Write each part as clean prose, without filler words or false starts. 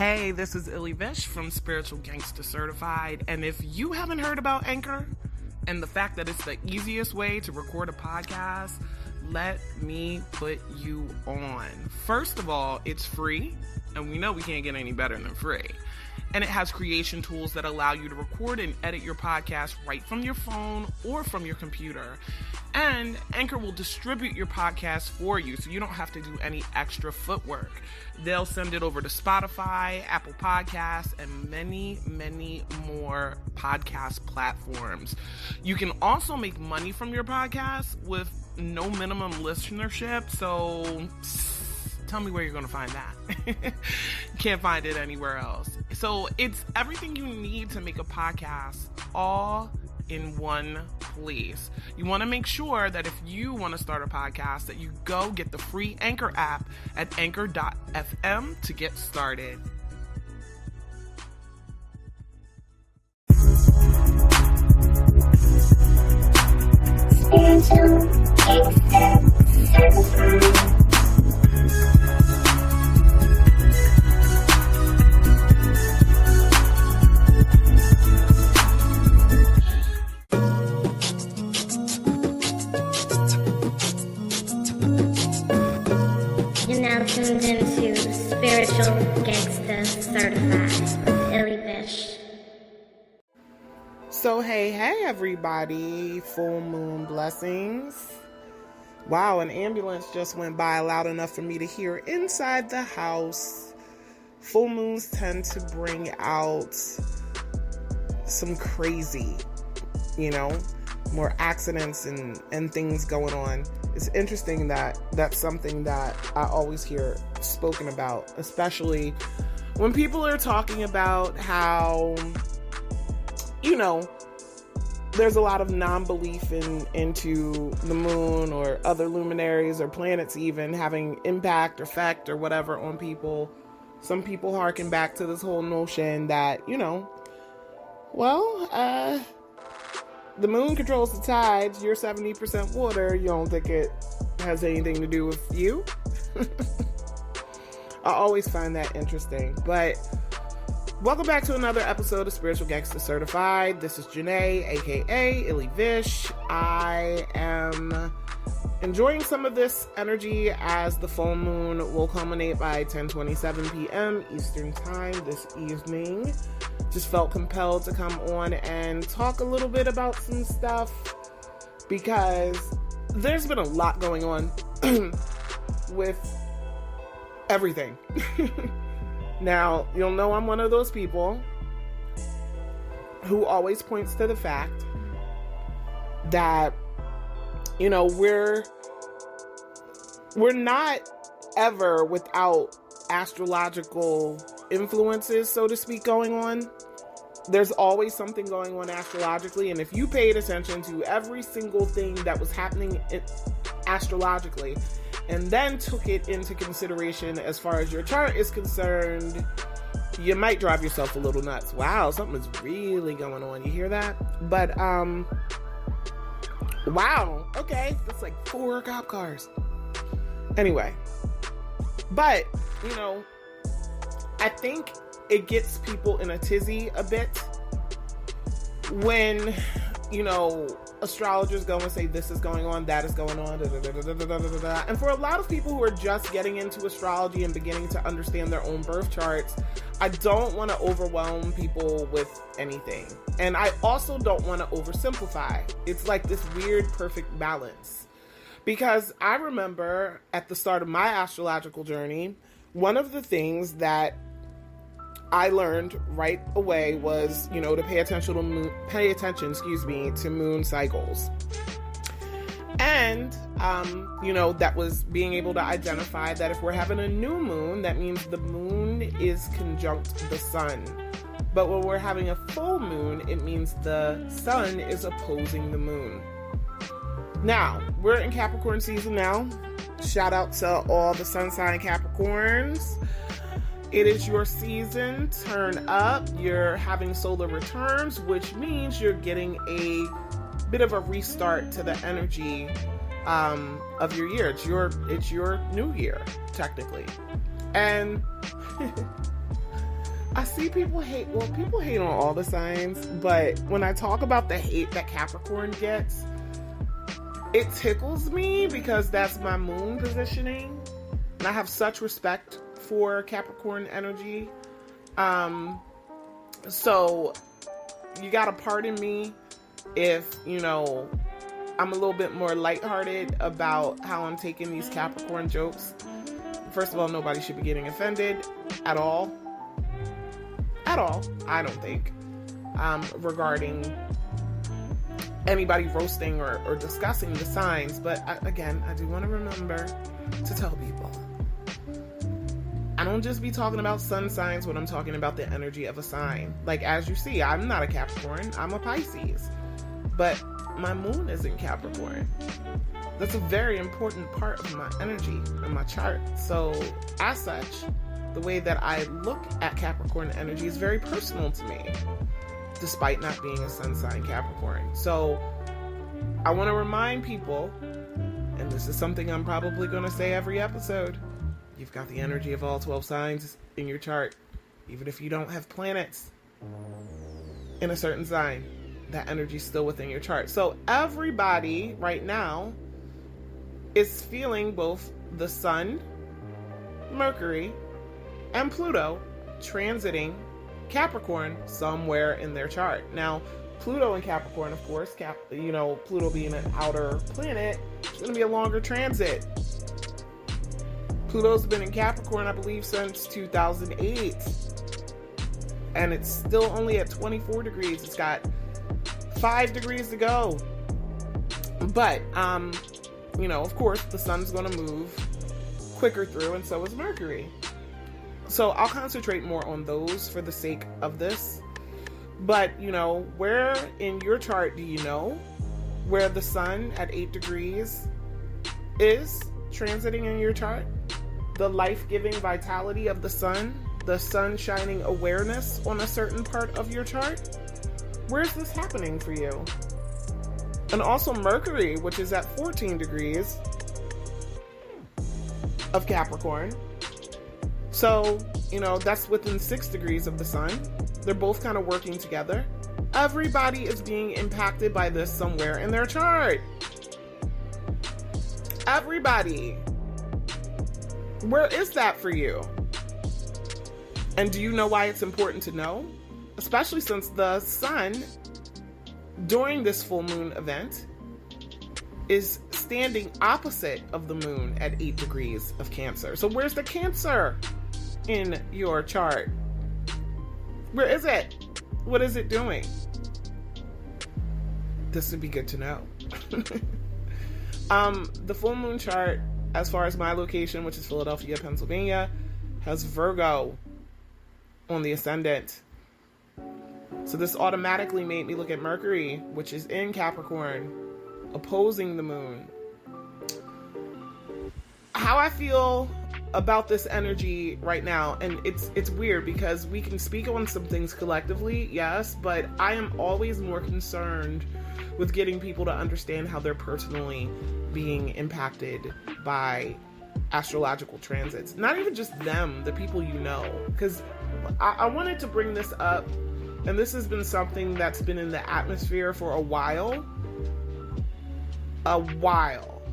Hey, this is Illy Vish from Spiritual Gangster Certified, and if you haven't heard about Anchor and the fact that it's the easiest way to record a podcast, let me put you on. First of all, it's free, and we know we can't get any better than free. And it has creation tools that allow you to record and edit your podcast right from your phone or from your computer. And Anchor will distribute your podcast for you, so you don't have to do any extra footwork. They'll send it over to Spotify, Apple Podcasts, and many, many more podcast platforms. You can also make money from your podcast with no minimum listenership, so tell me where you're going to find that. Can't find it anywhere else. So it's everything you need to make a podcast all in one place. You want to make sure that if you want to start a podcast, that you go get the free Anchor app at anchor.fm to get started. Tuned into Spiritual Gangster Certified with Illy Vish. So hey everybody, full moon blessings. Wow, an ambulance just went by loud enough for me to hear inside the house. Full moons tend to bring out some crazy, more accidents and things going on. It's interesting that that's something that I always hear spoken about, especially when people are talking about how, there's a lot of non-belief into the moon or other luminaries or planets even having impact or effect or whatever on people. Some people harken back to this whole notion that, the moon controls the tides, you're 70% water, you don't think it has anything to do with you? I always find that interesting. But welcome back to another episode of Spiritual Gangster Certified. This is Janae, aka Illy Vish. I am enjoying some of this energy as the full moon will culminate by 10:27 p.m. Eastern Time this evening. Just felt compelled to come on and talk a little bit about some stuff because there's been a lot going on with everything. Now, you'll know I'm one of those people who always points to the fact that, we're not ever without astrological influences, so to speak, going on. There's always something going on astrologically, and if you paid attention to every single thing that was happening astrologically and then took it into consideration as far as your chart is concerned, you might drive yourself a little nuts. Wow, something's really going on. You hear that? But wow, okay, that's like 4 cop cars. Anyway, but I think it gets people in a tizzy a bit when, astrologers go and say this is going on, that is going on, and for a lot of people who are just getting into astrology and beginning to understand their own birth charts, I don't want to overwhelm people with anything. And I also don't want to oversimplify. It's like this weird perfect balance. Because I remember at the start of my astrological journey, one of the things that I learned right away was, to pay attention to moon cycles. And, that was being able to identify that if we're having a new moon, that means the moon is conjunct the sun. But when we're having a full moon, it means the sun is opposing the moon. Now, we're in Capricorn season now. Shout out to all the sun sign Capricorns. It is your season, turn up, you're having solar returns, which means you're getting a bit of a restart to the energy of your year. It's your new year, technically. And I see people hate, well, people hate on all the signs, but when I talk about the hate that Capricorn gets, it tickles me because that's my moon positioning. And I have such respect for Capricorn energy. So you gotta pardon me if, I'm a little bit more lighthearted about how I'm taking these Capricorn jokes. First of all, nobody should be getting offended at all. At all, I don't think, regarding anybody roasting or discussing the signs. But again, I do want to remember to tell people, I don't just be talking about sun signs when I'm talking about the energy of a sign. Like, as you see, I'm not a Capricorn, I'm a Pisces. But my moon is in Capricorn. That's a very important part of my energy and my chart. So, as such, the way that I look at Capricorn energy is very personal to me, despite not being a sun sign Capricorn. So I want to remind people, and this is something I'm probably going to say every episode, you've got the energy of all 12 signs in your chart. Even if you don't have planets in a certain sign, that energy is still within your chart. So everybody right now is feeling both the sun, Mercury, and Pluto transiting Capricorn somewhere in their chart. Now, Pluto and Capricorn, of course, Pluto being an outer planet, it's going to be a longer transit. Pluto's been in Capricorn, I believe, since 2008. And it's still only at 24 degrees. It's got 5 degrees to go. But, of course, the sun's going to move quicker through, and so is Mercury. So I'll concentrate more on those for the sake of this. But, where in your chart do you know where the sun at 8 degrees is transiting in your chart? The life-giving vitality of the sun shining awareness on a certain part of your chart? Where's this happening for you? And also Mercury, which is at 14 degrees of Capricorn. So, that's within 6 degrees of the sun. They're both kind of working together. Everybody is being impacted by this somewhere in their chart. Everybody. Where is that for you? And do you know why it's important to know? Especially since the sun, during this full moon event, is standing opposite of the moon at 8 degrees of Cancer. So where's the Cancer in your chart? Where is it? What is it doing? This would be good to know. The full moon chart, as far as my location, which is Philadelphia, Pennsylvania, has Virgo on the ascendant. So this automatically made me look at Mercury, which is in Capricorn, opposing the moon. How I feel about this energy right now, and it's weird because we can speak on some things collectively, yes, but I am always more concerned with getting people to understand how they're personally being impacted by astrological transits. Not even just them, the people you know. Because I wanted to bring this up, and this has been something that's been in the atmosphere for a while.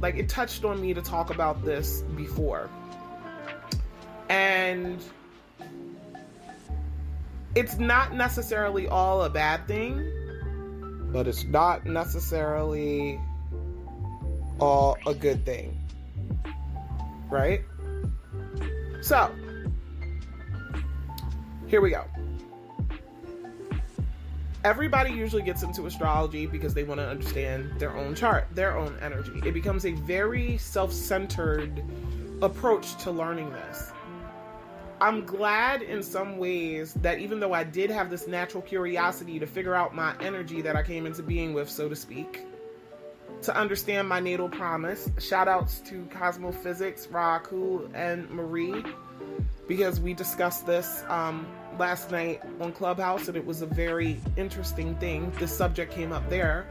Like, it touched on me to talk about this before. And it's not necessarily all a bad thing, but it's not necessarily all a good thing. Right? So, here we go. Everybody usually gets into astrology because they want to understand their own chart, their own energy. It becomes a very self-centered approach to learning this. I'm glad in some ways that even though I did have this natural curiosity to figure out my energy that I came into being with, so to speak, to understand my natal promise, shout outs to Cosmophysics, Raku, and Marie, because we discussed this last night on Clubhouse, and it was a very interesting thing. This subject came up there.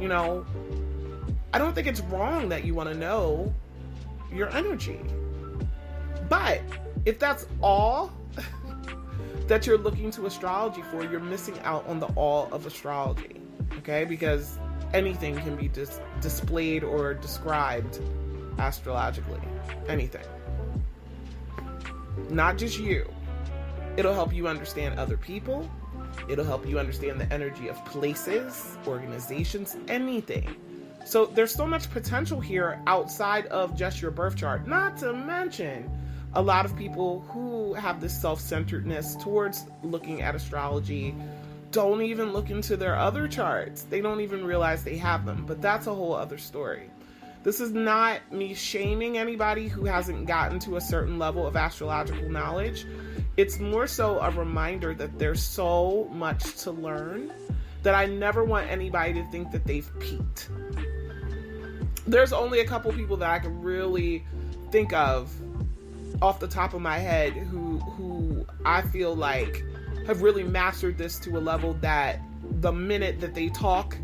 You know, I don't think it's wrong that you want to know your energy. But if that's all that you're looking to astrology for, you're missing out on the all of astrology, okay? Because anything can be displayed or described astrologically. Anything. Not just you. It'll help you understand other people. It'll help you understand the energy of places, organizations, anything. So there's so much potential here outside of just your birth chart. Not to mention a lot of people who have this self-centeredness towards looking at astrology don't even look into their other charts. They don't even realize they have them. But that's a whole other story. This is not me shaming anybody who hasn't gotten to a certain level of astrological knowledge. It's more so a reminder that there's so much to learn that I never want anybody to think that they've peaked. There's only a couple people that I can really think of off the top of my head who I feel like have really mastered this to a level that the minute that they talk,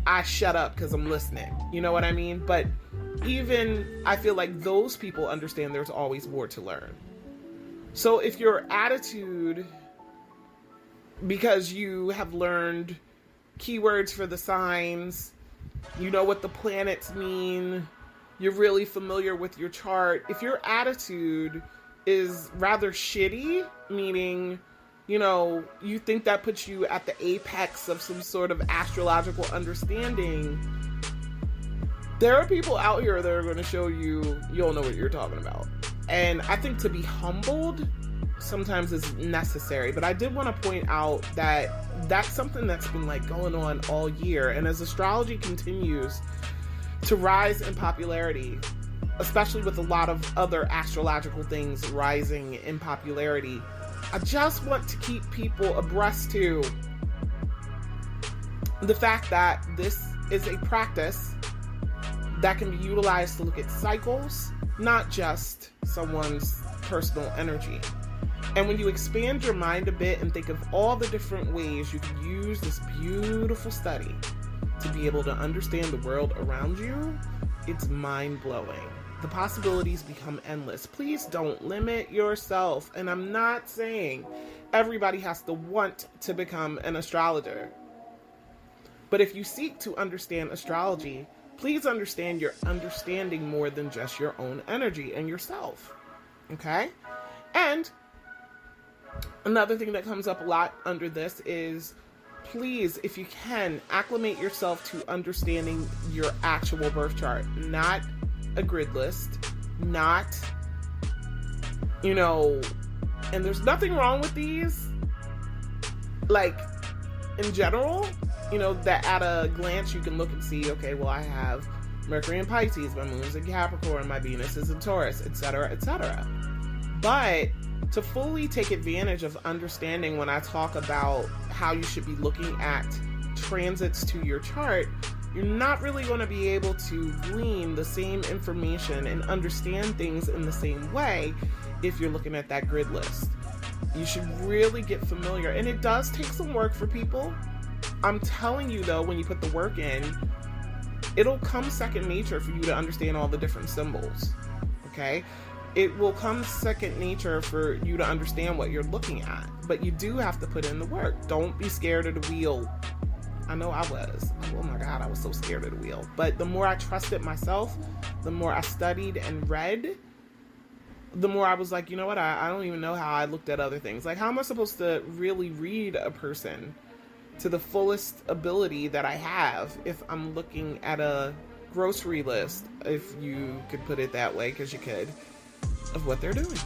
I shut up because I'm listening. You know what I mean? But even I feel like those people understand there's always more to learn. So if your attitude, because you have learned keywords for the signs, you know what the planets mean, you're really familiar with your chart. If your attitude is rather shitty, meaning, you know, you think that puts you at the apex of some sort of astrological understanding, there are people out here that are going to show you don't know what you're talking about. And I think to be humbled sometimes is necessary. But I did want to point out that that's something that's been like going on all year. And as astrology continues to rise in popularity, especially with a lot of other astrological things rising in popularity, I just want to keep people abreast to the fact that this is a practice that can be utilized to look at cycles, not just someone's personal energy. And when you expand your mind a bit and think of all the different ways you can use this beautiful study to be able to understand the world around you, it's mind-blowing. The possibilities become endless. Please don't limit yourself. And I'm not saying everybody has to want to become an astrologer. But if you seek to understand astrology, please understand you're understanding more than just your own energy and yourself. Okay? And another thing that comes up a lot under this is, please, if you can, acclimate yourself to understanding your actual birth chart, not a grid list, not, you know, and there's nothing wrong with these, like, in general, you know, that at a glance you can look and see, okay, well, I have Mercury in Pisces, my moon's in Capricorn, my Venus is in Taurus, etc., etc. But to fully take advantage of understanding when I talk about how you should be looking at transits to your chart, you're not really going to be able to glean the same information and understand things in the same way if you're looking at that grid list. You should really get familiar, and it does take some work for people. I'm telling you though, when you put the work in, it'll come second nature for you to understand all the different symbols, okay? It will come second nature for you to understand what you're looking at, but you do have to put in the work. Don't be scared of the wheel. I know I was. Oh my God, I was so scared of the wheel. But the more I trusted myself, the more I studied and read, the more I was like, you know what, I don't even know how I looked at other things. Like, how am I supposed to really read a person to the fullest ability that I have if I'm looking at a grocery list, if you could put it that way, because you could, of what they're doing?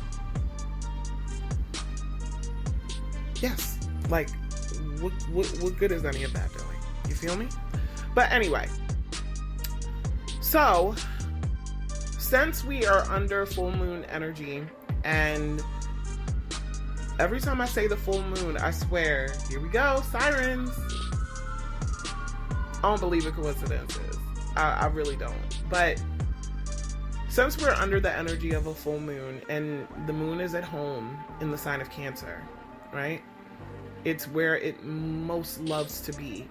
Yes, like, what good is any of that doing? You feel me? But anyway, so since we are under full moon energy, and every time I say the full moon, I swear, here we go, sirens. I don't believe in coincidences. I really don't. But since we're under the energy of a full moon, and the moon is at home in the sign of Cancer, right? It's where it most loves to be.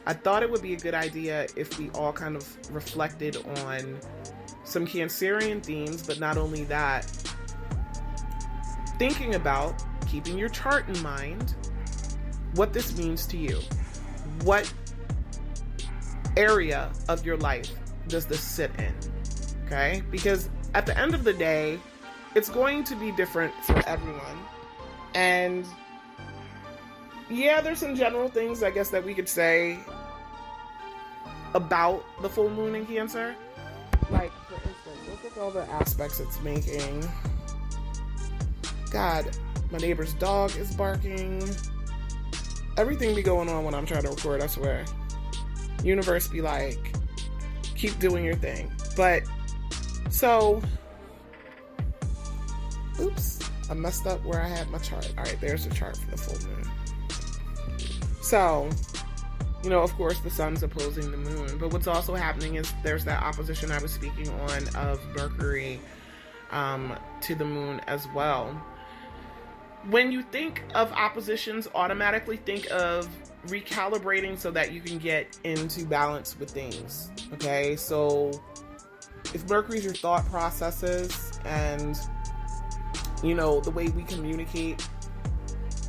I thought it would be a good idea if we all kind of reflected on some Cancerian themes, but not only that, thinking about keeping your chart in mind, what this means to you. What area of your life does this sit in? Okay? Because at the end of the day, it's going to be different for everyone. And yeah, there's some general things, I guess, that we could say about the full moon in Cancer. Like, for instance, look at all the aspects it's making. God, my neighbor's dog is barking. Everything be going on when I'm trying to record, I swear. Universe be like, keep doing your thing. But, so, oops, I messed up where I had my chart. Alright, there's the chart for the full moon. So, you know, of course, the sun's opposing the moon. But what's also happening is there's that opposition I was speaking on of Mercury to the moon as well. When you think of oppositions, automatically think of recalibrating so that you can get into balance with things. Okay, so if Mercury's your thought processes and, you know, the way we communicate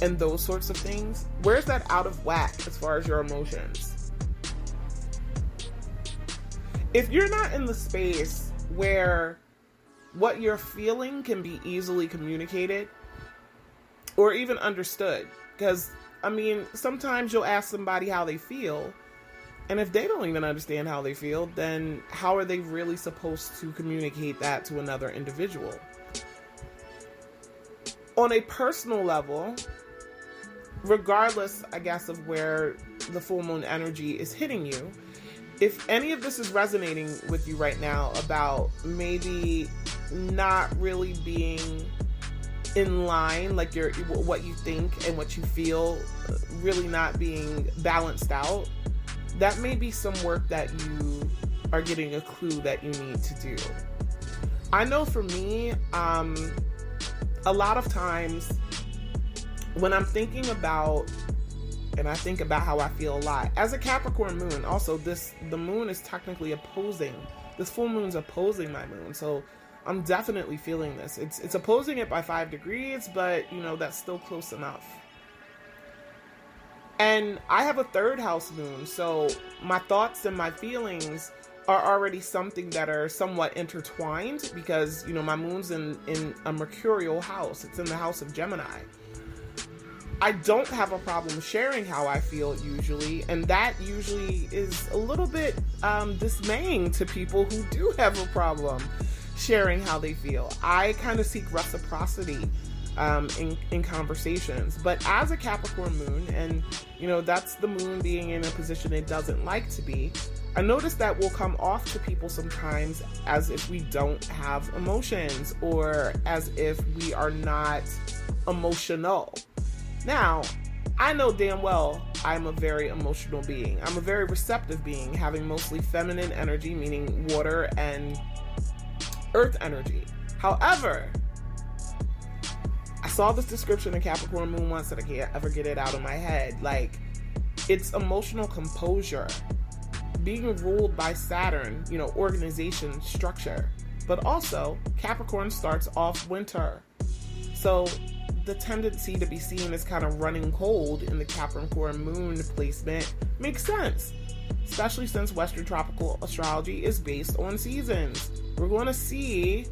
and those sorts of things, where's that out of whack as far as your emotions? If you're not in the space where what you're feeling can be easily communicated or even understood, because, I mean, sometimes you'll ask somebody how they feel, and if they don't even understand how they feel, then how are they really supposed to communicate that to another individual? On a personal level, regardless, I guess, of where the full moon energy is hitting you, if any of this is resonating with you right now about maybe not really being in line, like what you think and what you feel really not being balanced out, that may be some work that you are getting a clue that you need to do. I know for me, a lot of times when I'm thinking about, and I think about how I feel a lot, as a Capricorn moon, also the moon is technically opposing, this full moon's opposing my moon, so I'm definitely feeling this. It's opposing it by 5 degrees, but, you know, that's still close enough. And I have a 3rd house moon, so my thoughts and my feelings are already something that are somewhat intertwined because, you know, my moon's in a mercurial house. It's in the house of Gemini. I don't have a problem sharing how I feel usually, and that usually is a little bit dismaying to people who do have a problem sharing how they feel. I kind of seek reciprocity in conversations, but as a Capricorn moon, and you know, that's the moon being in a position it doesn't like to be, I notice that will come off to people sometimes as if we don't have emotions or as if we are not emotional. Now, I know damn well I'm a very emotional being. I'm a very receptive being, having mostly feminine energy, meaning water and earth energy. However, I saw this description in Capricorn moon once that I can't ever get it out of my head. Like, it's emotional composure, being ruled by Saturn, you know, organization, structure. But also, Capricorn starts off winter. So the tendency to be seen as kind of running cold in the Capricorn moon placement makes sense, especially since Western tropical astrology is based on seasons. We're going to see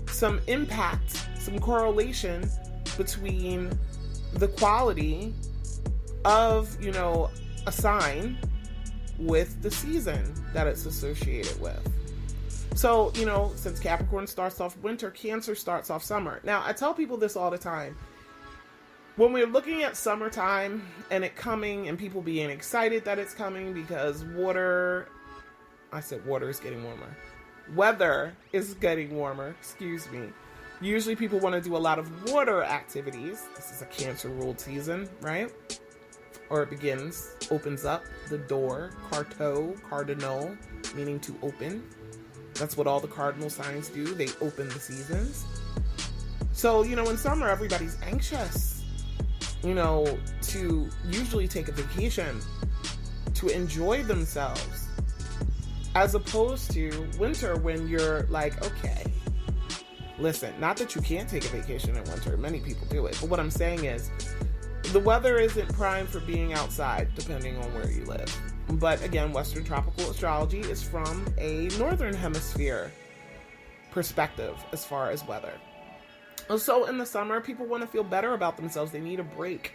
some impact, some correlation between the quality of, you know, a sign with the season that it's associated with. So, you know, since Capricorn starts off winter, Cancer starts off summer. Now, I tell people this all the time. When we're looking at summertime and it coming and people being excited that it's coming because water is getting warmer. Weather is getting warmer, excuse me. Usually people want to do a lot of water activities. This is a Cancer-ruled season, right? Or it opens up the door, cardinal, meaning to open. That's what all the cardinal signs do. They open the seasons. So, you know, in summer, everybody's anxious, you know, to usually take a vacation, to enjoy themselves, as opposed to winter when you're like, okay, Listen, not that you can't take a vacation in winter. Many people do it. But what I'm saying is the weather isn't prime for being outside, depending on where you live. But again, Western tropical astrology is from a northern hemisphere perspective as far as weather. So in the summer, people want to feel better about themselves. They need a break.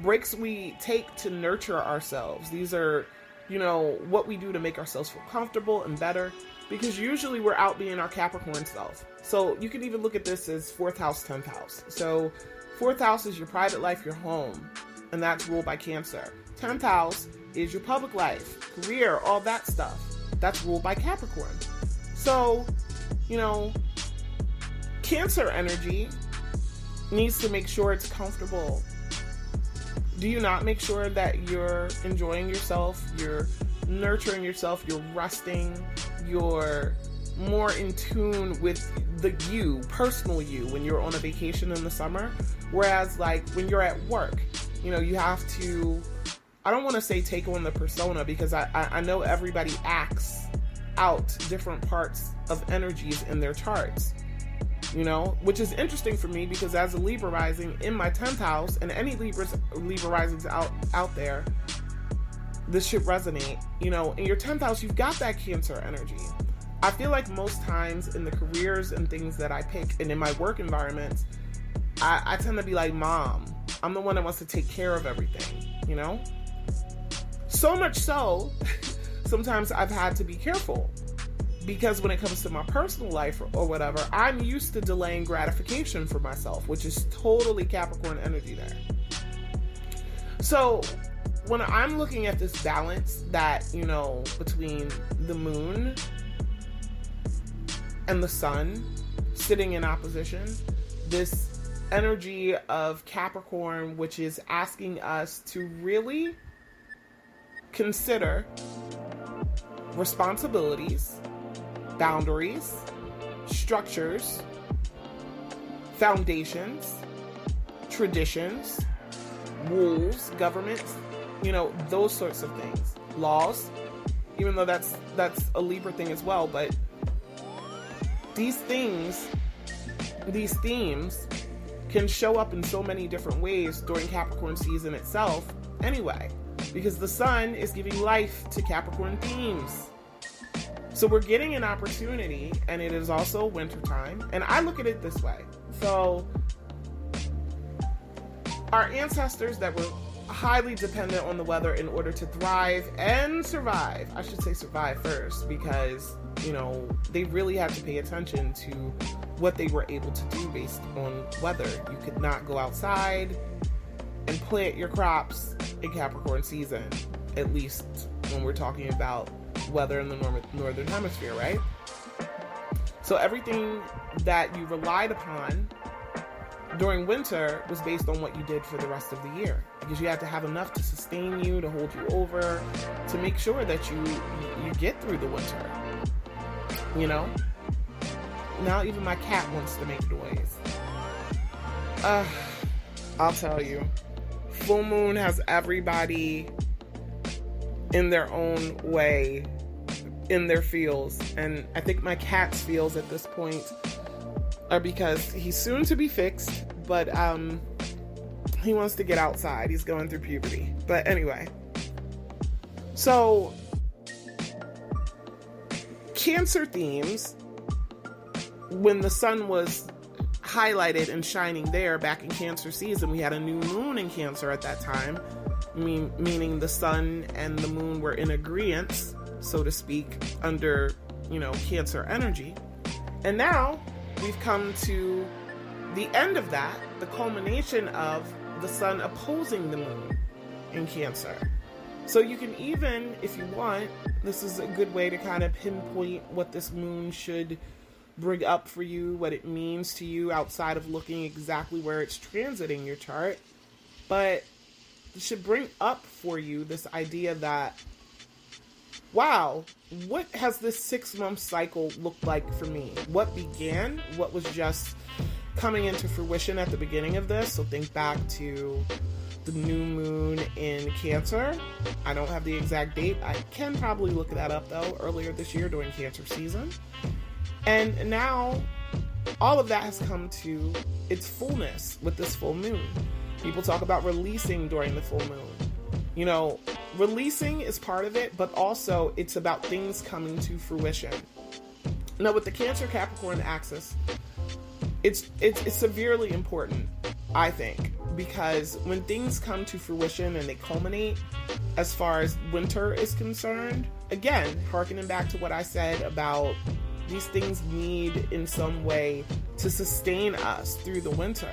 Breaks we take to nurture ourselves. These are, what we do to make ourselves feel comfortable and better, because usually we're out being our Capricorn self. So you can even look at this as 4th house, 10th house. So 4th house is your private life, your home, and that's ruled by Cancer. 10th house is your public life, career, all that stuff. That's ruled by Capricorn. So, Cancer energy needs to make sure it's comfortable. Do you not make sure that you're enjoying yourself, you're nurturing yourself, you're resting, you're more in tune with the you, personal you, when you're on a vacation in the summer? Whereas like when you're at work, you have to, I don't want to say take on the persona, because I know everybody acts out different parts of energies in their charts, which is interesting for me, because as a Libra rising in my 10th house, and any Libra risings out there, this should resonate. In your 10th house, you've got that Cancer energy. I feel like most times in the careers and things that I pick, and in my work environments, I tend to be like mom. I'm the one that wants to take care of everything, So much so, sometimes I've had to be careful, because when it comes to my personal life or whatever, I'm used to delaying gratification for myself, which is totally Capricorn energy there. So when I'm looking at this balance that, between the moon and the sun sitting in opposition, this energy of Capricorn, which is asking us to really consider responsibilities, boundaries, structures, foundations, traditions, rules, governments, those sorts of things. Laws, even though that's a Libra thing as well, but these themes can show up in so many different ways during Capricorn season itself anyway, because the sun is giving life to Capricorn themes. So we're getting an opportunity, and it is also winter time, and I look at it this way. So our ancestors that were highly dependent on the weather in order to thrive and survive. I should say survive first, because, they really had to pay attention to what they were able to do based on weather. You could not go outside and plant your crops in Capricorn season, at least when we're talking about weather in the northern hemisphere, right? So everything that you relied upon during winter was based on what you did for the rest of the year, because you had to have enough to sustain you, to hold you over, to make sure that you get through the winter. Now even my cat wants to make noise. I'll tell you, full moon has everybody in their own way in their feels, and I think my cat's feels at this point are because he's soon to be fixed, but he wants to get outside. He's going through puberty. But anyway, so Cancer themes, when the sun was highlighted and shining there back in Cancer season, we had a new moon in Cancer at that time, meaning the sun and the moon were in agreement, so to speak, under, Cancer energy. And now we've come to the end of that, the culmination of the sun opposing the moon in Cancer. So you can even, if you want, this is a good way to kind of pinpoint what this moon should bring up for you, what it means to you outside of looking exactly where it's transiting your chart. But it should bring up for you this idea that, wow, what has this 6-month cycle looked like for me? What began? What was just coming into fruition at the beginning of this? So think back to the new moon in Cancer. I don't have the exact date. I can probably look that up though, earlier this year during Cancer season. And now all of that has come to its fullness with this full moon. People talk about releasing during the full moon. Releasing is part of it, but also it's about things coming to fruition. Now, with the Cancer Capricorn axis, it's severely important, I think, because when things come to fruition and they culminate, as far as winter is concerned, again, hearkening back to what I said about these things need in some way to sustain us through the winter.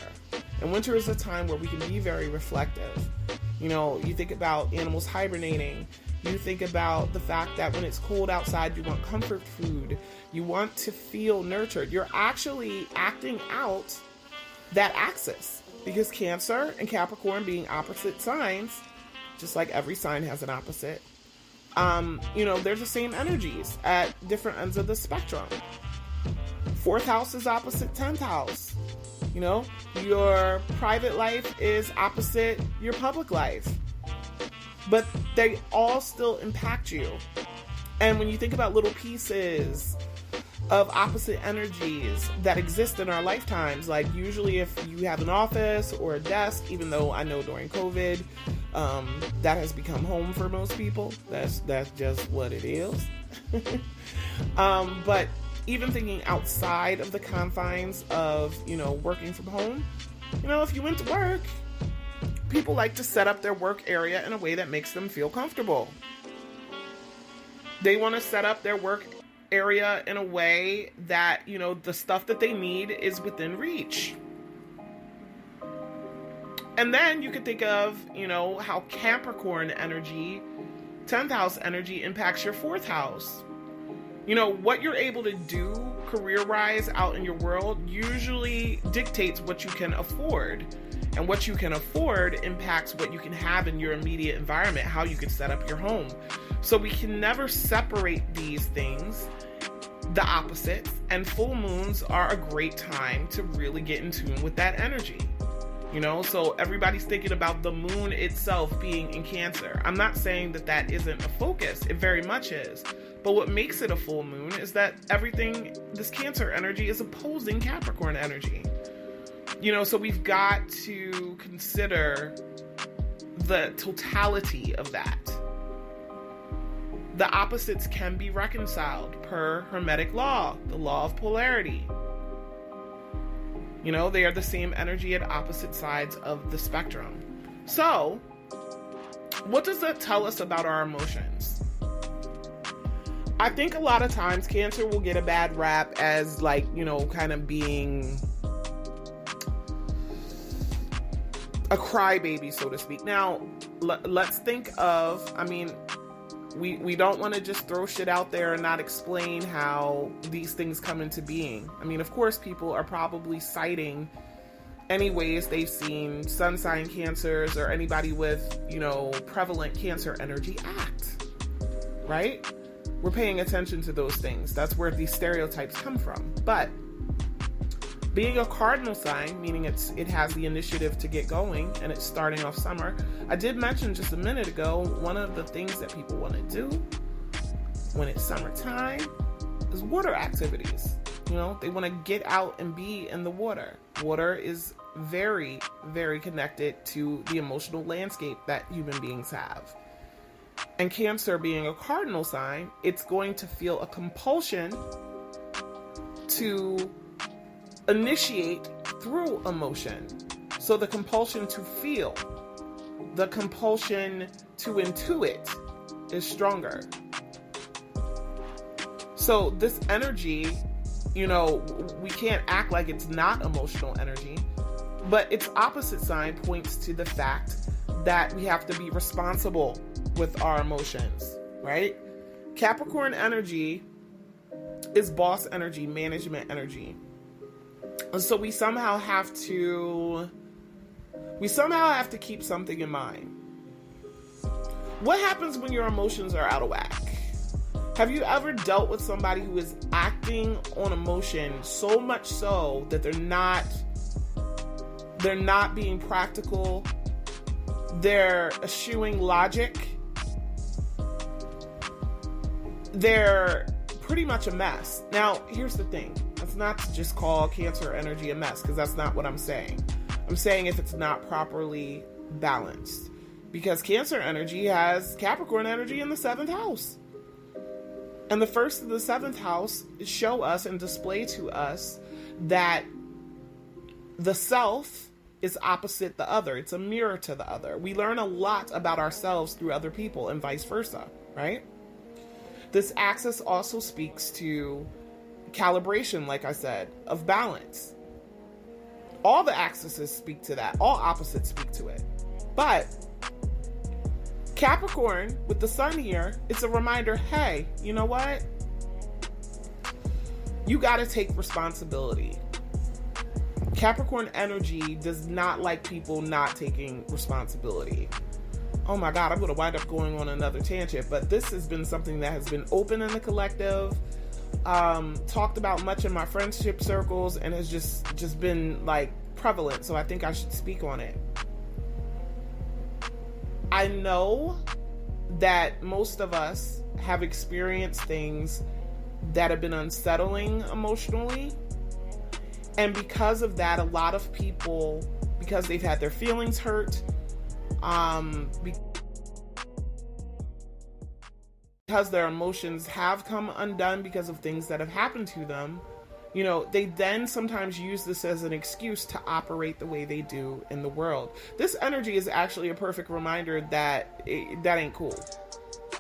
And winter is a time where we can be very reflective. You think about animals hibernating. You think about the fact that when it's cold outside, you want comfort food. You want to feel nurtured. You're actually acting out that axis, because Cancer and Capricorn being opposite signs, just like every sign has an opposite, they're the same energies at different ends of the spectrum. 4th house is opposite 10th house. Your private life is opposite your public life. But they all still impact you. And when you think about little pieces of opposite energies that exist in our lifetimes, like usually if you have an office or a desk, even though I know during COVID, that has become home for most people. That's just what it is. But even thinking outside of the confines of, working from home, if you went to work, people like to set up their work area in a way that makes them feel comfortable. They want to set up their work area in a way that, the stuff that they need is within reach. And then you could think of, how Capricorn energy, 10th house energy impacts your 4th house. What you're able to do career-wise out in your world usually dictates what you can afford. And what you can afford impacts what you can have in your immediate environment, how you can set up your home. So we can never separate these things, the opposites, and full moons are a great time to really get in tune with that energy. So everybody's thinking about the moon itself being in Cancer. I'm not saying that isn't a focus. It very much is. But what makes it a full moon is that this Cancer energy is opposing Capricorn energy. So we've got to consider the totality of that. The opposites can be reconciled per Hermetic law, the law of polarity. They are the same energy at opposite sides of the spectrum. So, what does that tell us about our emotions? I think a lot of times Cancer will get a bad rap as kind of being a crybaby, so to speak. Now, let's think of, we don't want to just throw shit out there and not explain how these things come into being. Of course, people are probably citing any ways they've seen sun sign Cancers or anybody with, prevalent Cancer energy act, right? We're paying attention to those things. That's where these stereotypes come from. But being a cardinal sign, meaning it has the initiative to get going and it's starting off summer. I did mention just a minute ago, one of the things that people want to do when it's summertime is water activities. They want to get out and be in the water. Water is very, very connected to the emotional landscape that human beings have. And Cancer being a cardinal sign, it's going to feel a compulsion to initiate through emotion. So the compulsion to feel, the compulsion to intuit is stronger. So this energy, we can't act like it's not emotional energy, but its opposite sign points to the fact that we have to be responsible with our emotions, right? Capricorn energy is boss energy, management energy. And so we somehow have to keep something in mind. What happens when your emotions are out of whack? Have you ever dealt with somebody who is acting on emotion so much so that they're not being practical, they're eschewing logic, they're pretty much a mess. Now, here's the thing. That's not to just call Cancer energy a mess, because that's not what I'm saying. I'm saying if it's not properly balanced. Because Cancer energy has Capricorn energy in the 7th house. And the first of the 7th house show us and display to us that the self is opposite the other. It's a mirror to the other. We learn a lot about ourselves through other people and vice versa, right? This axis also speaks to calibration, like I said, of balance. All the axes speak to that. All opposites speak to it. But Capricorn, with the sun here, it's a reminder, hey, you know what? You got to take responsibility. Capricorn energy does not like people not taking responsibility. Oh my God, I'm going to wind up going on another tangent, but this has been something that has been open in the collective, talked about much in my friendship circles, and has just been like prevalent. So I think I should speak on it. I know that most of us have experienced things that have been unsettling emotionally. And because of that, a lot of people, because they've had their feelings hurt, because their emotions have come undone because of things that have happened to them, you know, they then sometimes use this as an excuse to operate the way they do in the world. This energy is actually a perfect reminder that that ain't cool.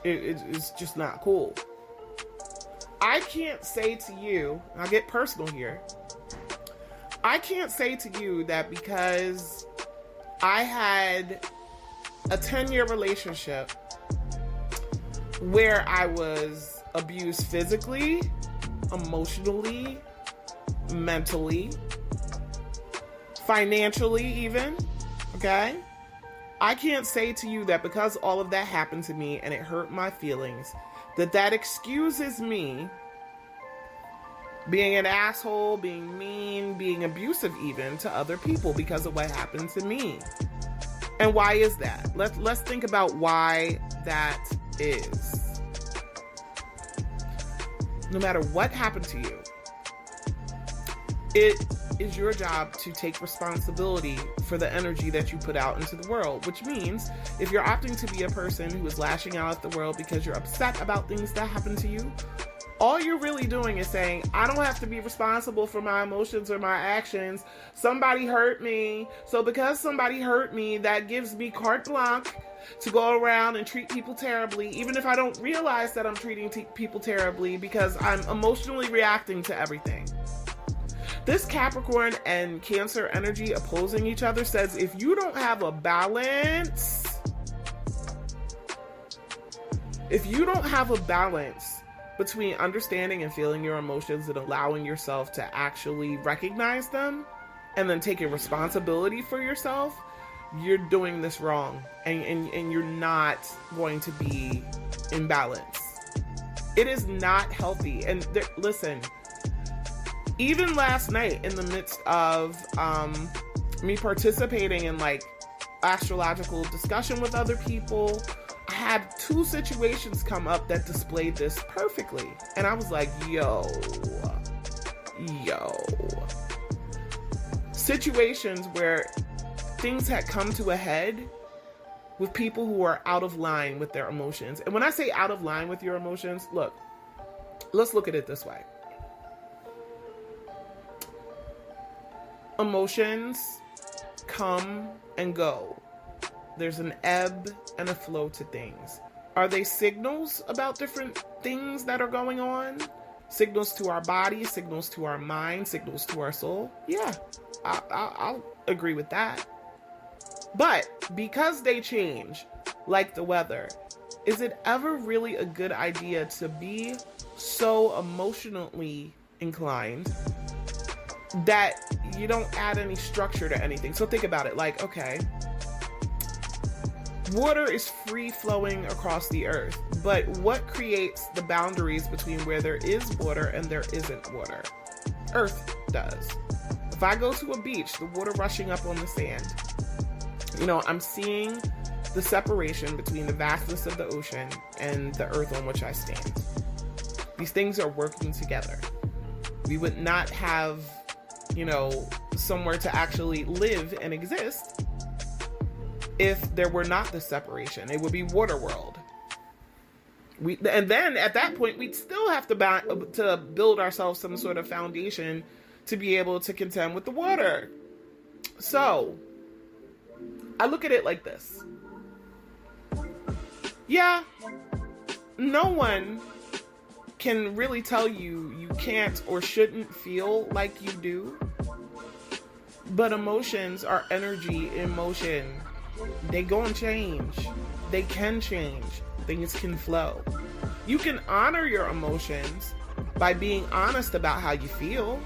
It's just not cool. I can't say to you, I'll get personal here. I can't say to you that because I had a 10-year relationship where I was abused physically, emotionally, mentally, financially even, okay? I can't say to you that because all of that happened to me and it hurt my feelings, that excuses me being an asshole, being mean, being abusive even to other people because of what happened to me. And why is that? Let's think about why that is. No matter what happened to you, it is your job to take responsibility for the energy that you put out into the world, which means if you're opting to be a person who is lashing out at the world because you're upset about things that happen to you, all you're really doing is saying, I don't have to be responsible for my emotions or my actions. Somebody hurt me. So because somebody hurt me, that gives me carte blanche to go around and treat people terribly, even if I don't realize that I'm treating people terribly because I'm emotionally reacting to everything. This Capricorn and Cancer energy opposing each other says if you don't have a balance, between understanding and feeling your emotions and allowing yourself to actually recognize them and then taking responsibility for yourself, you're doing this wrong and you're not going to be in balance. It is not healthy. And listen, even last night in the midst of me participating in like astrological discussion with other people, I had 2 situations come up that displayed this perfectly. And I was like, yo. Situations where things had come to a head with people who are out of line with their emotions. And when I say out of line with your emotions, look, let's look at it this way. Emotions come and go. There's an ebb and a flow to things. Are they signals about different things that are going on? Signals to our body, signals to our mind, signals to our soul? Yeah, I'll agree with that. But because they change, like the weather, is it ever really a good idea to be so emotionally inclined that you don't add any structure to anything? So think about it like, okay, water is free flowing across the earth, but what creates the boundaries between where there is water and there isn't water? Earth does. If I go to a beach, the water rushing up on the sand, I'm seeing the separation between the vastness of the ocean and the earth on which I stand. These things are working together. We would not have, somewhere to actually live and exist if there were not this separation. It would be water world. And then at that point, we'd still have to build ourselves some sort of foundation to be able to contend with the water. So I look at it like this. Yeah, no one can really tell you you can't or shouldn't feel like you do. But emotions are energy in motion. They gonna change. They can change. Things can flow. You can honor your emotions by being honest about how you feel.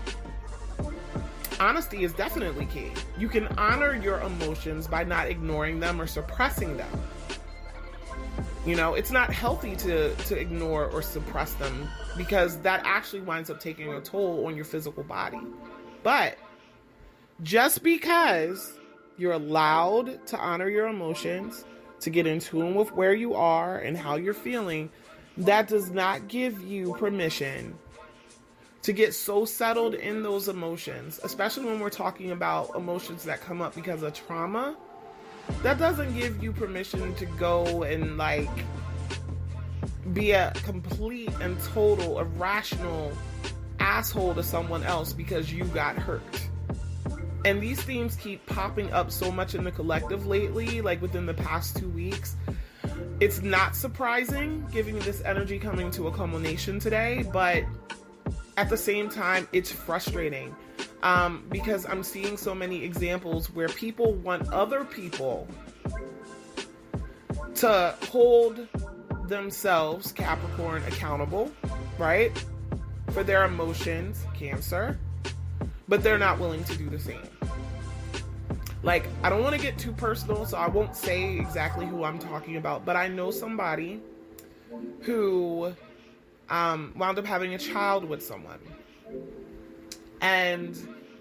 Honesty is definitely key. You can honor your emotions by not ignoring them or suppressing them. It's not healthy to ignore or suppress them, because that actually winds up taking a toll on your physical body. But just because you're allowed to honor your emotions, to get in tune with where you are and how you're feeling, that does not give you permission to get so settled in those emotions, especially when we're talking about emotions that come up because of trauma. That doesn't give you permission to go and be a complete and total irrational asshole to someone else because you got hurt. And these themes keep popping up so much in the collective lately, within the past 2 weeks. It's not surprising, given this energy coming to a culmination today, but at the same time, it's frustrating. Because I'm seeing so many examples where people want other people to hold themselves, Capricorn, accountable, right? For their emotions, Cancer, but they're not willing to do the same. I don't want to get too personal, so I won't say exactly who I'm talking about, but I know somebody who wound up having a child with someone. And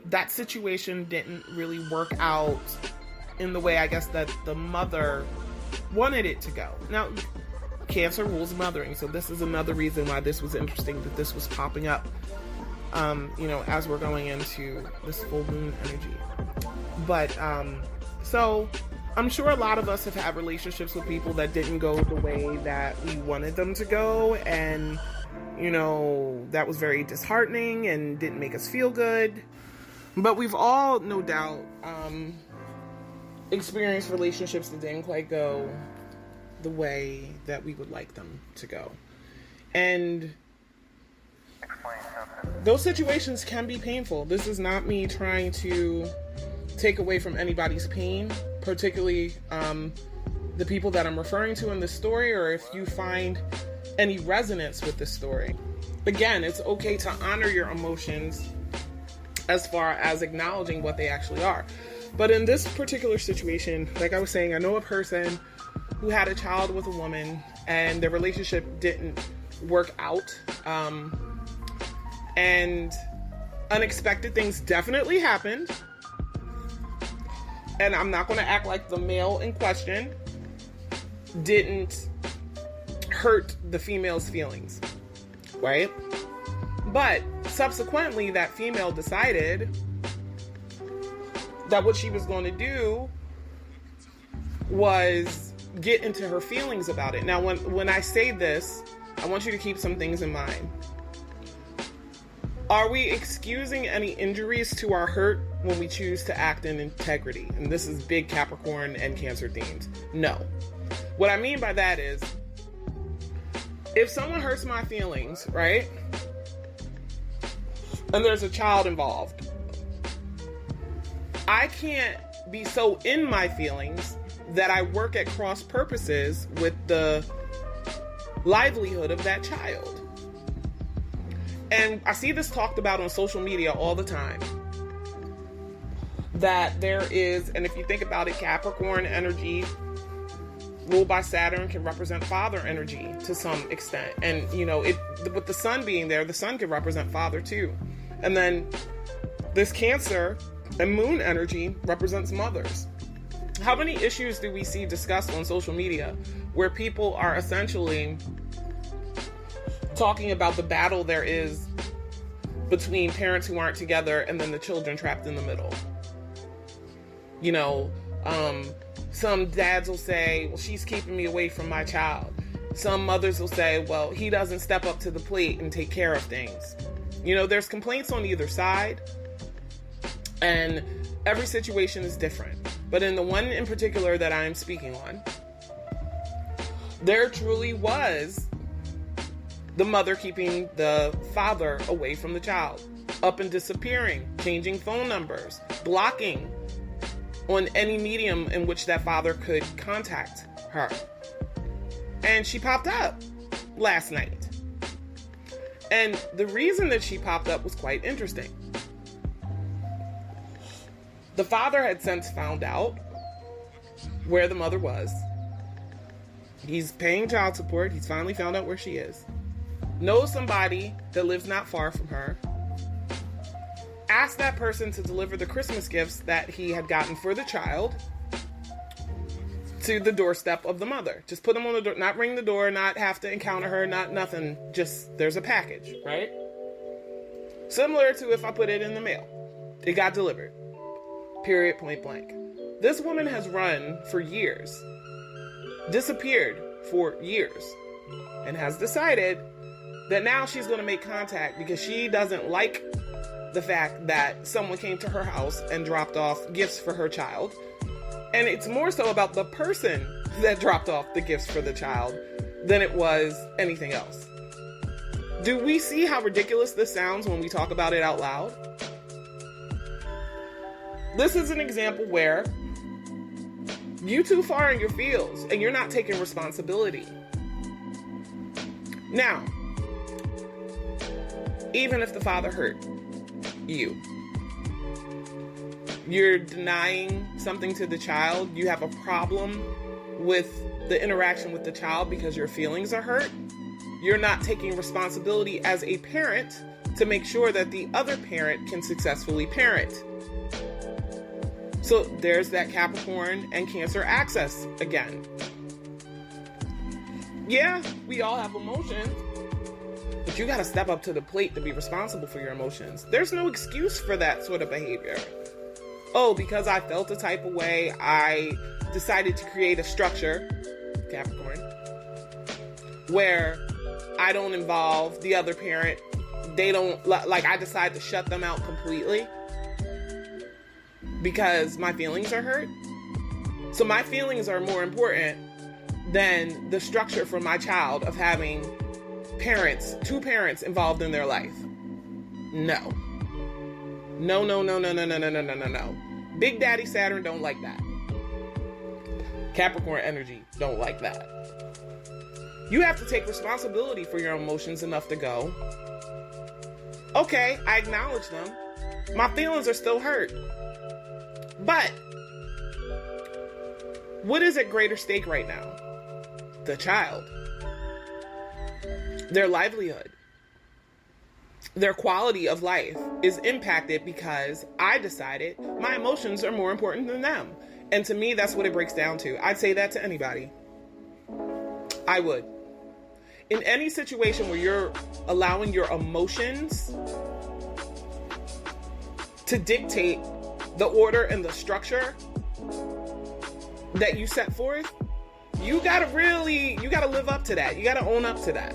that situation didn't really work out in the way, I guess, that the mother wanted it to go. Now, Cancer rules mothering, so this is another reason why this was interesting, that this was popping up, as we're going into this full moon energy. But, so I'm sure a lot of us have had relationships with people that didn't go the way that we wanted them to go, and that was very disheartening and didn't make us feel good. But we've all, no doubt, experienced relationships that didn't quite go the way that we would like them to go. And those situations can be painful. This is not me trying to take away from anybody's pain, particularly the people that I'm referring to in this story, or if you find any resonance with this story. Again, it's okay to honor your emotions as far as acknowledging what they actually are. But in this particular situation, like I was saying, I know a person who had a child with a woman and their relationship didn't work out. And unexpected things definitely happened. And I'm not going to act like the male in question didn't hurt the female's feelings, right? But subsequently, that female decided that what she was going to do was get into her feelings about it. Now, when I say this, I want you to keep some things in mind. Are we excusing any injuries to our hurt when we choose to act in integrity? And this is big Capricorn and Cancer themes. No. What I mean by that is, if someone hurts my feelings, right? And there's a child involved, I can't be so in my feelings that I work at cross purposes with the livelihood of that child. And I see this talked about on social media all the time. That there is, and if you think about it, Capricorn energy ruled by Saturn can represent father energy to some extent. And, with the sun being there, the sun can represent father too. And then this Cancer and moon energy represents mothers. How many issues do we see discussed on social media where people are essentially talking about the battle there is between parents who aren't together and then the children trapped in the middle. You know, some dads will say, well, she's keeping me away from my child. Some mothers will say, well, he doesn't step up to the plate and take care of things. You know, there's complaints on either side, and every situation is different. But in the one in particular that I'm speaking on, there truly was the mother keeping the father away from the child, up and disappearing, changing phone numbers, blocking on any medium in which that father could contact her. And she popped up last night. And the reason that she popped up was quite interesting. The father had since found out where the mother was. He's paying child support. He's finally found out where she is. Knows somebody that lives not far from her. Asked that person to deliver the Christmas gifts that he had gotten for the child to the doorstep of the mother. Just put them on the door, not ring the door, not have to encounter her, not nothing. Just, there's a package, right? Similar to if I put it in the mail. It got delivered. Period, point blank. This woman has run for years, disappeared for years, and has decided that now she's going to make contact because she doesn't like the fact that someone came to her house and dropped off gifts for her child. And it's more so about the person that dropped off the gifts for the child than it was anything else. Do we see how ridiculous this sounds when we talk about it out loud? This is an example where you too far in your feels and you're not taking responsibility. Now, even if the father hurt you, you're denying something to the child, you have a problem with the interaction with the child because your feelings are hurt, you're not taking responsibility as a parent to make sure that the other parent can successfully parent. So there's that Capricorn and Cancer axis again. Yeah, we all have emotions, but you got to step up to the plate to be responsible for your emotions. There's no excuse for that sort of behavior. Oh, because I felt a type of way, I decided to create a structure, Capricorn, where I don't involve the other parent. They don't, like, I decide to shut them out completely because my feelings are hurt. So my feelings are more important than the structure for my child of having parents, two parents involved in their life. No. No, no, no, no, no, no, no, no, no, no, no. Big Daddy Saturn don't like that. Capricorn energy don't like that. You have to take responsibility for your emotions enough to go, okay, I acknowledge them. My feelings are still hurt. But what is at greater stake right now? The child. Their livelihood. Their quality of life is impacted because I decided my emotions are more important than them. And to me, that's what it breaks down to. I'd say that to anybody. I would. In any situation where you're allowing your emotions to dictate the order and the structure that you set forth, you gotta live up to that. You gotta own up to that.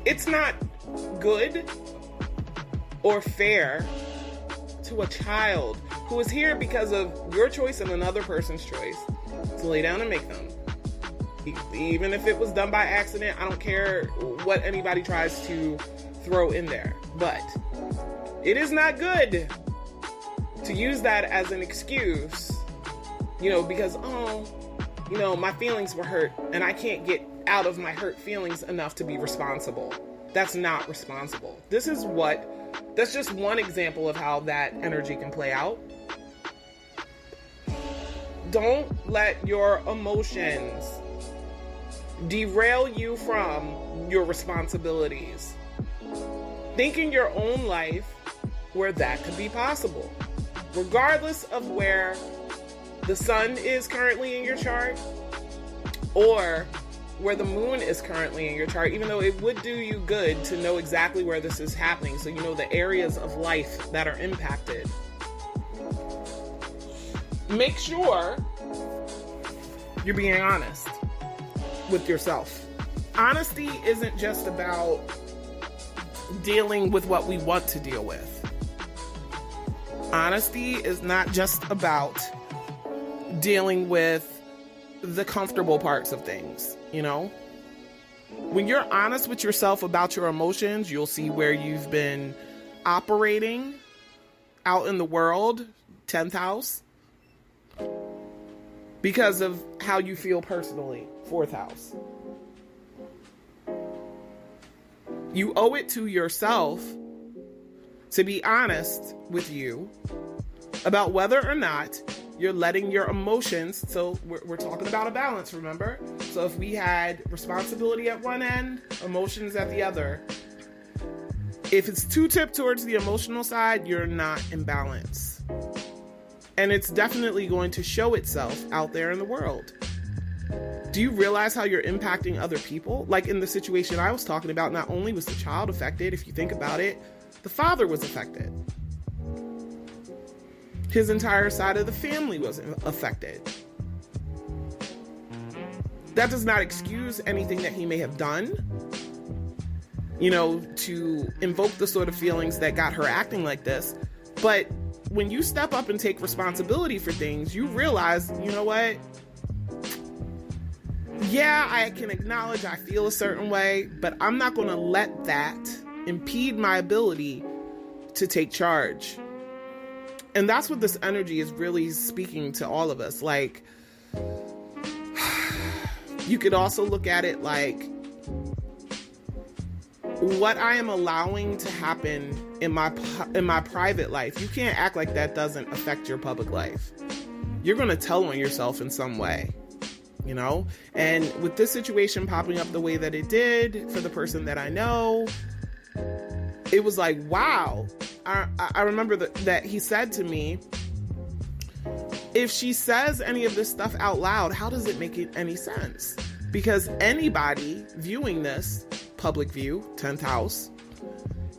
It's not good or fair to a child who is here because of your choice and another person's choice to lay down and make them. Even if it was done by accident, I don't care what anybody tries to throw in there. But it is not good to use that as an excuse, because, my feelings were hurt and I can't get out of my hurt feelings enough to be responsible. That's not responsible. That's just one example of how that energy can play out. Don't let your emotions derail you from your responsibilities. Think in your own life where that could be possible. Regardless of where the sun is currently in your chart, or where the moon is currently in your chart, even though it would do you good to know exactly where this is happening, so you know the areas of life that are impacted. Make sure you're being honest with yourself. Honesty isn't just about dealing with what we want to deal with. Honesty is not just about dealing with the comfortable parts of things, you know? When you're honest with yourself about your emotions, you'll see where you've been operating out in the world, 10th house, because of how you feel personally, 4th house. You owe it to yourself to be honest with you about whether or not you're letting your emotions, so we're talking about a balance, remember? So if we had responsibility at one end, emotions at the other, if it's too tipped towards the emotional side, you're not in balance. And it's definitely going to show itself out there in the world. Do you realize how you're impacting other people? Like in the situation I was talking about, not only was the child affected, if you think about it, the father was affected. His entire side of the family was affected. That does not excuse anything that he may have done, you know, to invoke the sort of feelings that got her acting like this. But when you step up and take responsibility for things, you realize, you know what? Yeah, I can acknowledge I feel a certain way, but I'm not going to let that impede my ability to take charge. And that's what this energy is really speaking to all of us. Like, you could also look at it like, what I am allowing to happen in my private life, you can't act like that doesn't affect your public life. You're going to tell on yourself in some way, you know? And with this situation popping up the way that it did for the person that I know, it was like, wow. I remember that he said to me, if she says any of this stuff out loud, how does it make any sense? Because anybody viewing this, public view, 10th house,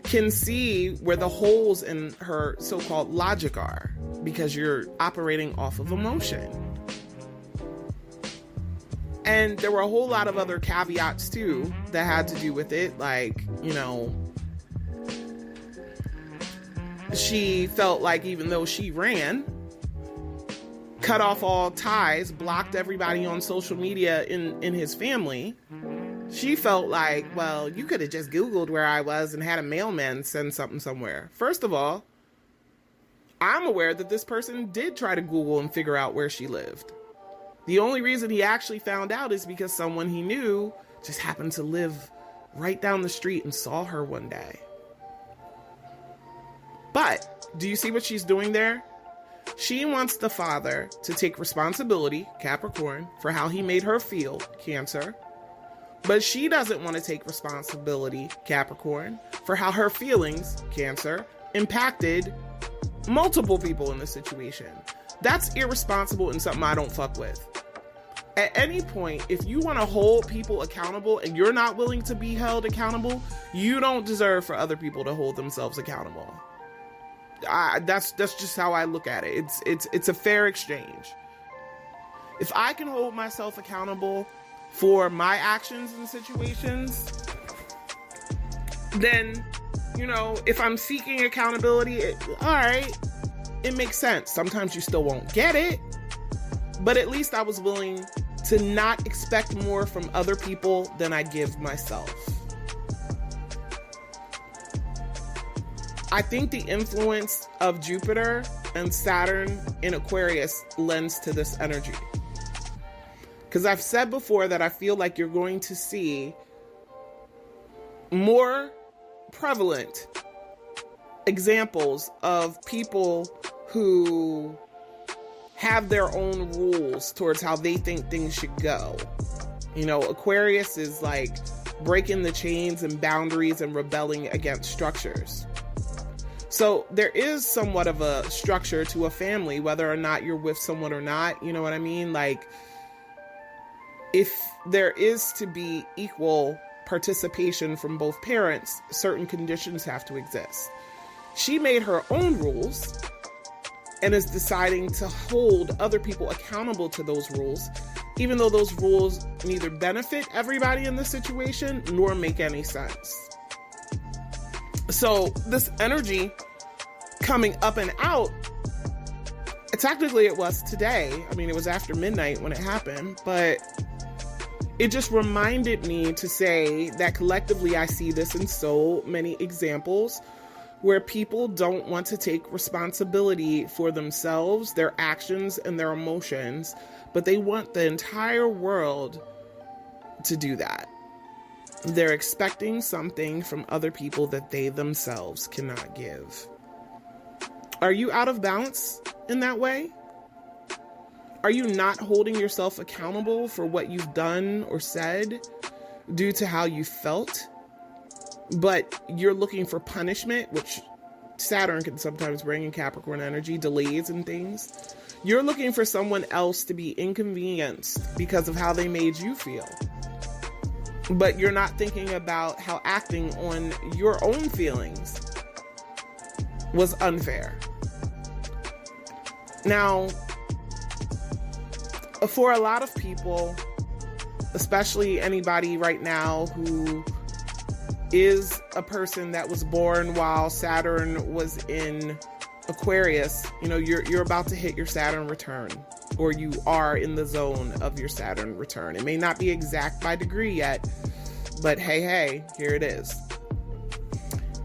can see where the holes in her so-called logic are, because you're operating off of emotion. And there were a whole lot of other caveats too that had to do with it, like, you know, she felt like even though she ran, cut off all ties, blocked everybody on social media in his family, she felt like, well, you could have just Googled where I was and had a mailman send something somewhere. First of all, I'm aware that this person did try to Google and figure out where she lived. The only reason he actually found out is because someone he knew just happened to live right down the street and saw her one day. But do you see what she's doing there? She wants the father to take responsibility, Capricorn, for how he made her feel, Cancer. But she doesn't want to take responsibility, Capricorn, for how her feelings, Cancer, impacted multiple people in the situation. That's irresponsible and something I don't fuck with. At any point, if you want to hold people accountable and you're not willing to be held accountable, you don't deserve for other people to hold themselves accountable. That's just how I look at it. It's a fair exchange. If I can hold myself accountable for my actions and situations, then, you know, if I'm seeking accountability, all right, it makes sense. Sometimes you still won't get it, but at least I was willing to not expect more from other people than I give myself. I think the influence of Jupiter and Saturn in Aquarius lends to this energy. Because I've said before that I feel like you're going to see more prevalent examples of people who have their own rules towards how they think things should go. You know, Aquarius is like breaking the chains and boundaries and rebelling against structures. So there is somewhat of a structure to a family, whether or not you're with someone or not. You know what I mean? Like, if there is to be equal participation from both parents, certain conditions have to exist. She made her own rules and is deciding to hold other people accountable to those rules, even though those rules neither benefit everybody in the situation nor make any sense. So this energy coming up and out, technically it was today. I mean, it was after midnight when it happened, but it just reminded me to say that collectively I see this in so many examples where people don't want to take responsibility for themselves, their actions, and their emotions, but they want the entire world to do that. They're expecting something from other people that they themselves cannot give. Are you out of balance in that way? Are you not holding yourself accountable for what you've done or said due to how you felt? But you're looking for punishment, which Saturn can sometimes bring in Capricorn energy, delays and things. You're looking for someone else to be inconvenienced because of how they made you feel. But you're not thinking about how acting on your own feelings was unfair. Now, for a lot of people, especially anybody right now who is a person that was born while Saturn was in Aquarius, you know, you're about to hit your Saturn return, or you are in the zone of your Saturn return. It may not be exact by degree yet, but hey, here it is.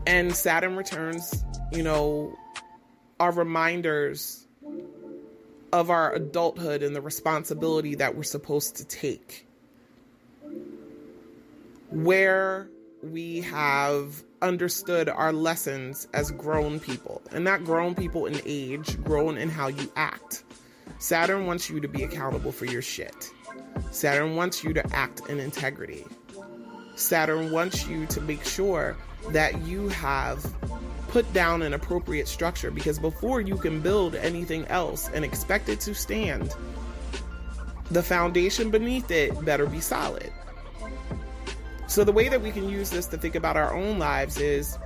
And Saturn returns, you know, are reminders of our adulthood and the responsibility that we're supposed to take, where we have understood our lessons as grown people, and not grown people in age, grown in how you act. Saturn wants you to be accountable for your shit. Saturn wants you to act in integrity. Saturn wants you to make sure that you have put down an appropriate structure, because before you can build anything else and expect it to stand, the foundation beneath it better be solid. So the way that we can use this to think about our own lives is,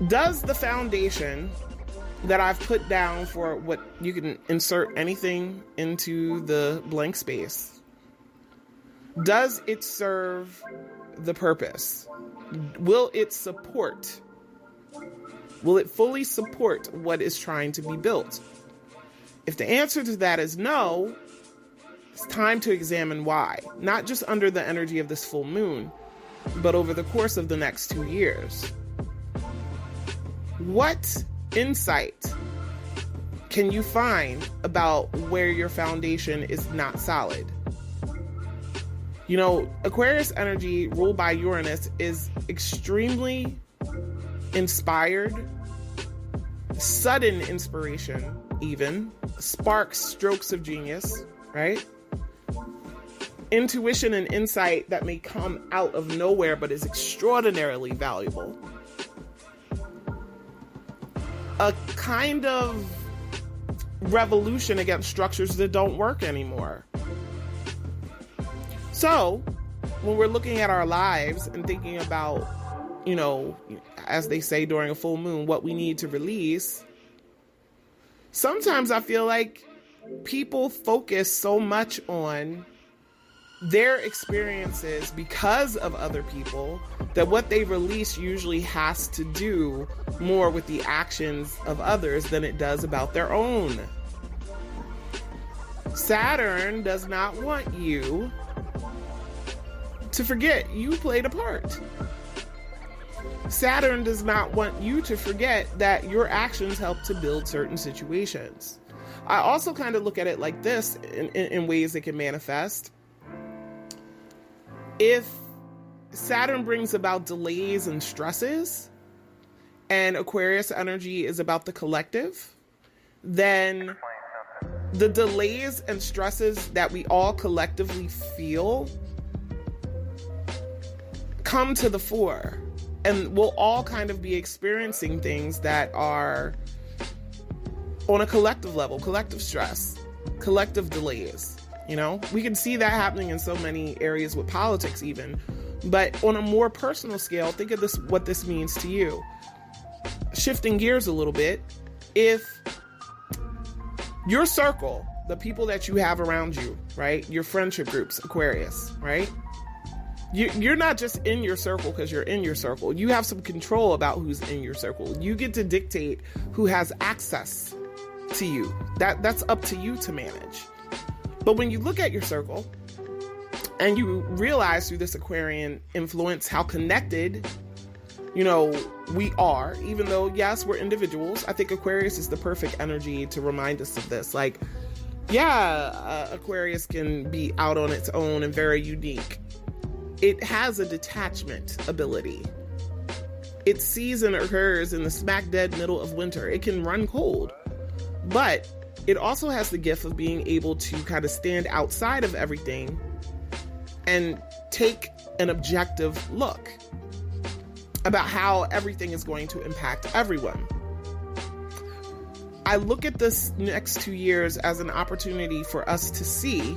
does the foundation that I've put down for what you can insert anything into the blank space, does it serve the purpose? Will it fully support what is trying to be built? If the answer to that is no, it's time to examine why, not just under the energy of this full moon, but over the course of the next 2 years. What insight can you find about where your foundation is not solid? You know, Aquarius energy ruled by Uranus is extremely inspired, sudden inspiration, even sparks, strokes of genius, right? Intuition and insight that may come out of nowhere but is extraordinarily valuable. A kind of revolution against structures that don't work anymore. So, when we're looking at our lives and thinking about, you know, as they say during a full moon, what we need to release, sometimes I feel like people focus so much on their experiences because of other people that what they release usually has to do more with the actions of others than it does about their own. Saturn does not want you to forget you played a part. Saturn does not want you to forget that your actions help to build certain situations. I also kind of look at it like this in ways that can manifest. If Saturn brings about delays and stresses, and Aquarius energy is about the collective, then the delays and stresses that we all collectively feel come to the fore, and we'll all kind of be experiencing things that are on a collective level, collective stress, collective delays, You know, we can see that happening in so many areas with politics even. But on a more personal scale, think of this, what this means to you. Shifting gears a little bit, if your circle, the people that you have around you, right? Your friendship groups, Aquarius, right? You're not just in your circle because you're in your circle. You have some control about who's in your circle. You get to dictate who has access to you. That's up to you to manage. But when you look at your circle and you realize through this Aquarian influence how connected, we are, even though, yes, we're individuals. I think Aquarius is the perfect energy to remind us of this. Like, Aquarius can be out on its own and very unique. It has a detachment ability. Its season occurs in the smack dead middle of winter. It can run cold, but it also has the gift of being able to kind of stand outside of everything and take an objective look about how everything is going to impact everyone. I look at this next 2 years as an opportunity for us to see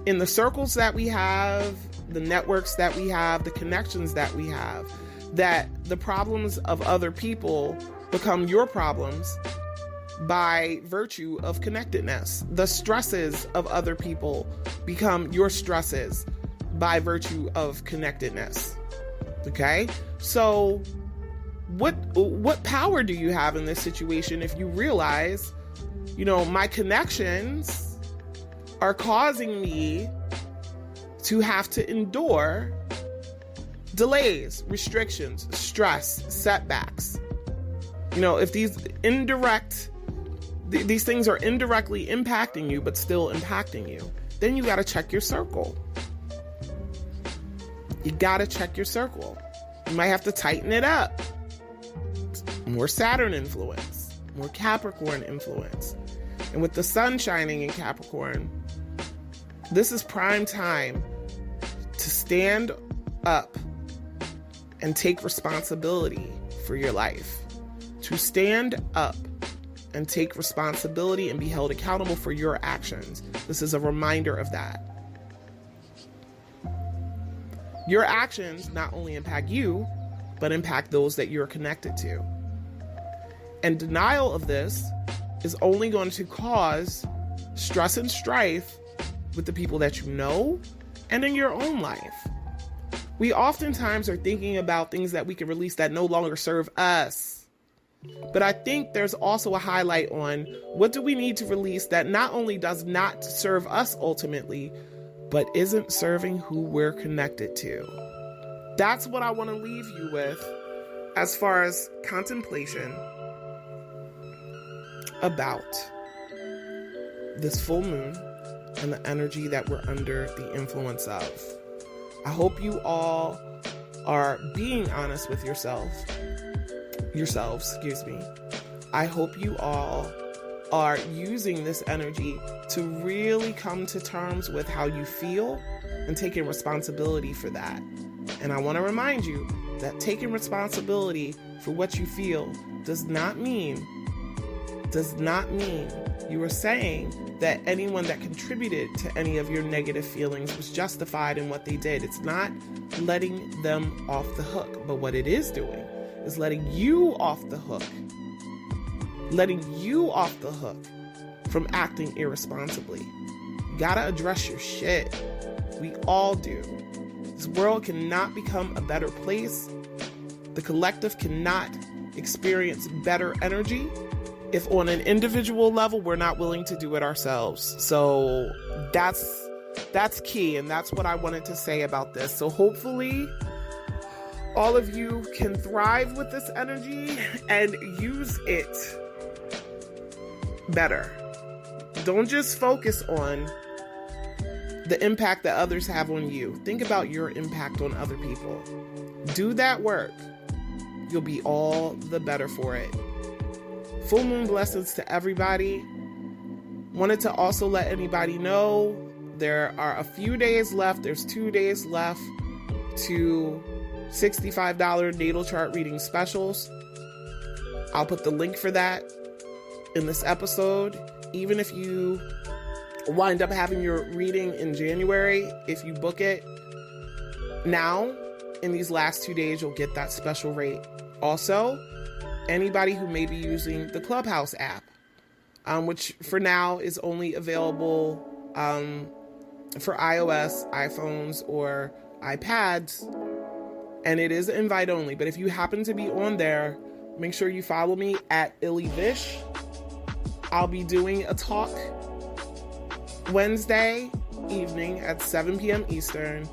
in the circles that we have, the networks that we have, the connections that we have, that the problems of other people become your problems by virtue of connectedness. The stresses of other people become your stresses by virtue of connectedness. Okay? So what power do you have in this situation if you realize, my connections are causing me to have to endure delays, restrictions, stress, setbacks. If these things are indirectly impacting you, but still impacting you, then you got to check your circle. You got to check your circle. You might have to tighten it up. More Saturn influence, more Capricorn influence. And with the sun shining in Capricorn, this is prime time to stand up and take responsibility for your life. To stand up and take responsibility and be held accountable for your actions. This is a reminder of that. Your actions not only impact you, but impact those that you're connected to. And denial of this is only going to cause stress and strife with the people that you know and in your own life. We oftentimes are thinking about things that we can release that no longer serve us. But I think there's also a highlight on what do we need to release that not only does not serve us ultimately, but isn't serving who we're connected to. That's what I want to leave you with as far as contemplation about this full moon and the energy that we're under the influence of. I hope you all are being honest with yourselves. I hope you all are using this energy to really come to terms with how you feel and taking responsibility for that. And I want to remind you that taking responsibility for what you feel does not mean you are saying that anyone that contributed to any of your negative feelings was justified in what they did. It's not letting them off the hook. But what it is doing is letting you off the hook. Letting you off the hook from acting irresponsibly. You gotta address your shit. We all do. This world cannot become a better place. The collective cannot experience better energy if on an individual level we're not willing to do it ourselves. So that's key, and that's what I wanted to say about this. So hopefully all of you can thrive with this energy and use it better. Don't just focus on the impact that others have on you. Think about your impact on other people. Do that work. You'll be all the better for it. Full moon blessings to everybody. Wanted to also let anybody know there are a few days left. There's 2 days left to $65 natal chart reading specials. I'll put the link for that in this episode. Even if you wind up having your reading in January. If you book it now, in these last 2 days, you'll get that special rate. Also, anybody who may be using the Clubhouse app, which for now is only available for iOS, iPhones, or iPads, and it is invite only. But if you happen to be on there, make sure you follow me at IllyVish. I'll be doing a talk Wednesday evening at 7 p.m. Eastern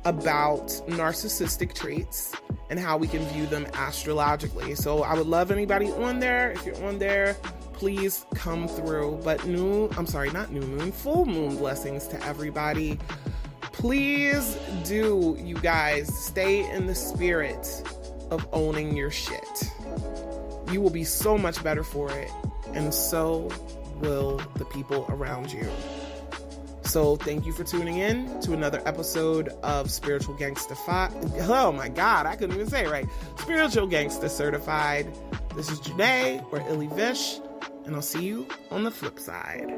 about narcissistic traits and how we can view them astrologically. So I would love anybody on there. If you're on there, please come through. But full moon blessings to everybody. Please do, you guys, stay in the spirit of owning your shit. You will be so much better for it, and so will the people around you. So thank you for tuning in to another episode of Spiritual Gangsta Oh my God, I couldn't even say it right. Spiritual Gangsta Certified. This is Janae, or IllyVish, and I'll see you on the flip side.